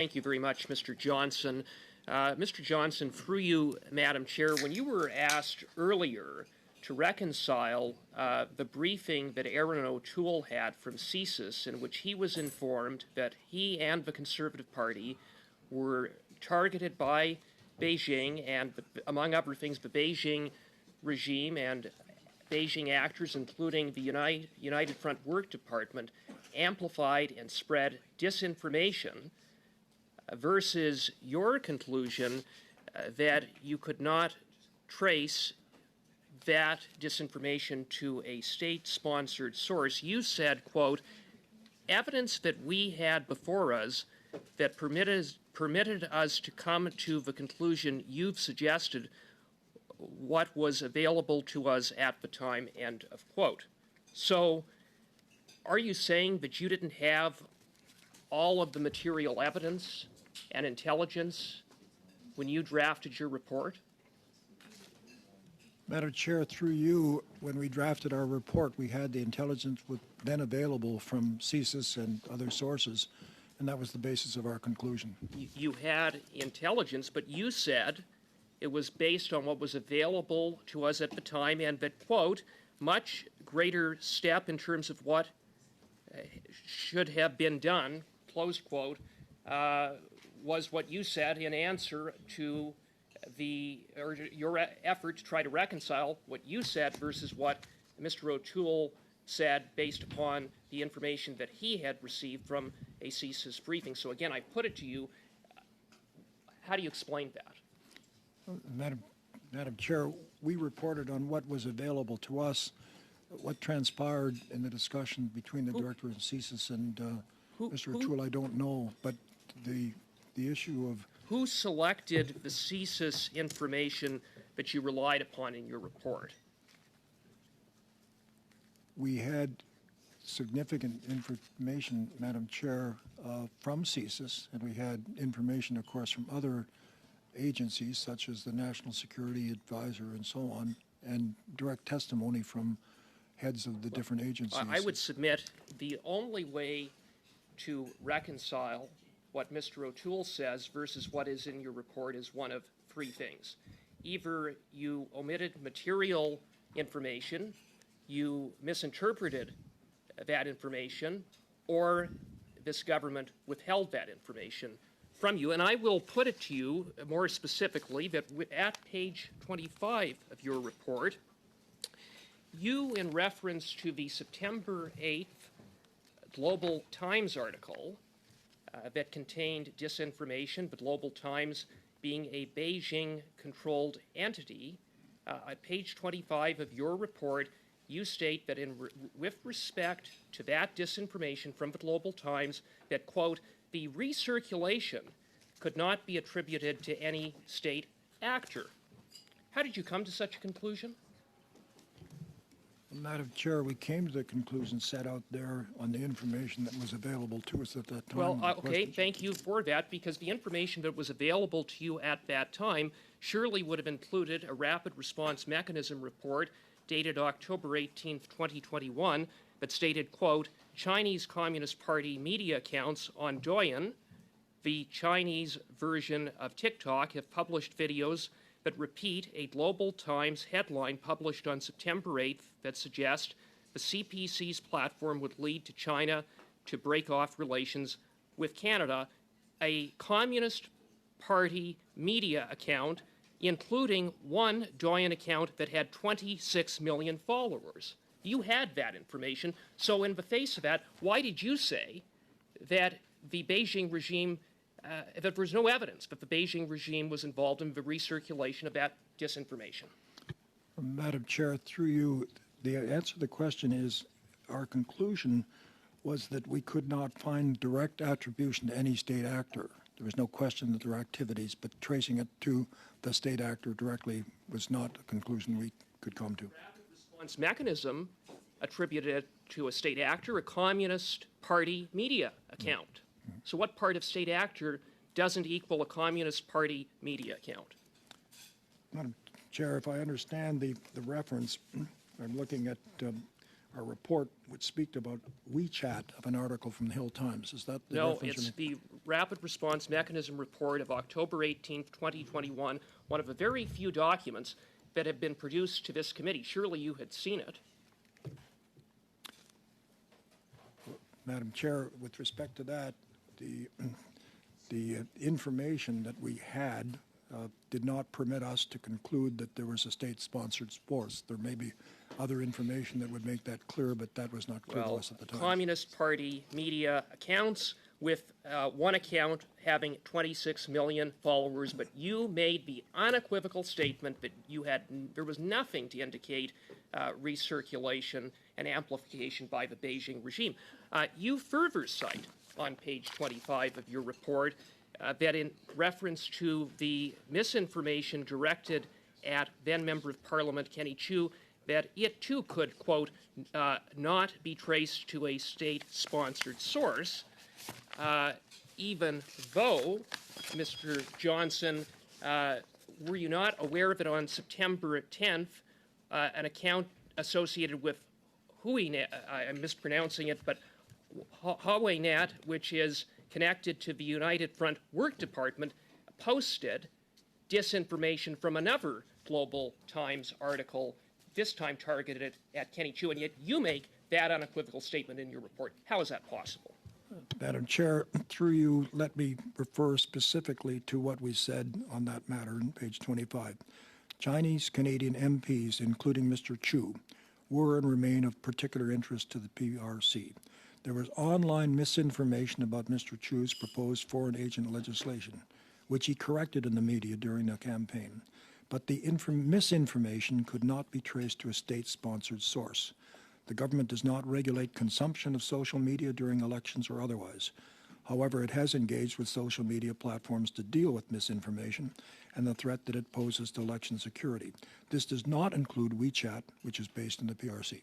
Thank you very much, Mr. Johnson. Mr. Johnson, through you, Madam Chair, when you were asked earlier to reconcile the briefing that Erin O'Toole had from CSIS, in which he was informed that he and the Conservative Party were targeted by Beijing and, among other things, the Beijing regime and Beijing actors, including the United Front Work Department, amplified and spread disinformation, versus your conclusion that you could not trace that disinformation to a state-sponsored source. You said, quote, evidence that we had before us that permitted us to come to the conclusion you've suggested what was available to us at the time, end of quote. So are you saying that you didn't have all of the material evidence and intelligence when you drafted your report? Madam Chair, through you, when we drafted our report, we had the intelligence then available from CSIS and other sources, and that was the basis of our conclusion. You had intelligence, but you said it was based on what was available to us at the time, and that, quote, much greater step in terms of what should have been done, close quote, was what you said in answer to your effort to try to reconcile what you said versus what Mr. O'Toole said based upon the information that he had received from a CSIS briefing. So again, I put it to you, how do you explain that? Madam Chair, we reported on what was available to us. What transpired in the discussion between the director of CSIS and Mr. O'Toole, I don't know, but the issue of who selected the CSIS information that you relied upon in your report? We had significant information, Madam Chair, from CSIS, and we had information, of course, from other agencies such as the National Security Advisor and so on, and direct testimony from heads of the different agencies. I would submit the only way to reconcile what Mr. O'Toole says versus what is in your report is one of three things. Either you omitted material information, you misinterpreted that information, or this government withheld that information from you. And I will put it to you more specifically that at page 25 of your report, you, in reference to the September 8th Global Times article that contained disinformation, the Global Times being a Beijing-controlled entity, at page 25 of your report, you state that with respect to that disinformation from the Global Times, that, quote, the recirculation could not be attributed to any state actor. How did you come to such a conclusion? Madam Chair, we came to the conclusion set out there on the information that was available to us at that time. Well, okay, thank you for that, because the information that was available to you at that time surely would have included a rapid response mechanism report dated October 18th, 2021, that stated, quote, Chinese Communist Party media accounts on Douyin, the Chinese version of TikTok, have published videos that repeat a Global Times headline published on September 8th that suggests the CPC's platform would lead to China to break off relations with Canada. A Communist Party media account, including one Douyin account that had 26 million followers. You had that information, so in the face of that, why did you say that the Beijing regime that there was no evidence that the Beijing regime was involved in the recirculation of that disinformation? Madam Chair, through you, the answer to the question is our conclusion was that we could not find direct attribution to any state actor. There was no question that there were activities, but tracing it to the state actor directly was not a conclusion we could come to. Rapid response mechanism attributed it to a state actor, a Communist Party media account. So what part of state actor doesn't equal a Communist Party media account? Madam Chair, if I understand the reference, I'm looking at our report would speak about WeChat of an article from the Hill Times. Is that the No, reference? it's the Rapid Response Mechanism report of October 18th, 2021, one of the very few documents that have been produced to this committee. Surely you had seen it. Madam Chair, with respect to that, the information that we had did not permit us to conclude that there was a state-sponsored force. There may be other information that would make that clear, but that was not clear to us at the time. Communist Party media accounts with one account having 26 million followers, but you made the unequivocal statement that there was nothing to indicate recirculation and amplification by the Beijing regime. You further cite on page 25 of your report that in reference to the misinformation directed at then Member of Parliament Kenny Chiu, that it too could, quote, not be traced to a state-sponsored source, even though, Mr. Johnson, were you not aware that on September 10th, an account associated with HuiNet, I'm mispronouncing it, but HuiNet, which is connected to the United Front Work Department, posted disinformation from another Global Times article, this time targeted at Kenny Chiu, and yet you make that unequivocal statement in your report. How is that possible? Madam Chair, through you, let me refer specifically to what we said on that matter on page 25. Chinese Canadian MPs, including Mr. Chiu, were and remain of particular interest to the PRC. There was online misinformation about Mr. Chiu's proposed foreign agent legislation, which he corrected in the media during the campaign. But the misinformation could not be traced to a state-sponsored source. The government does not regulate consumption of social media during elections or otherwise. However, it has engaged with social media platforms to deal with misinformation and the threat that it poses to election security. This does not include WeChat, which is based in the PRC.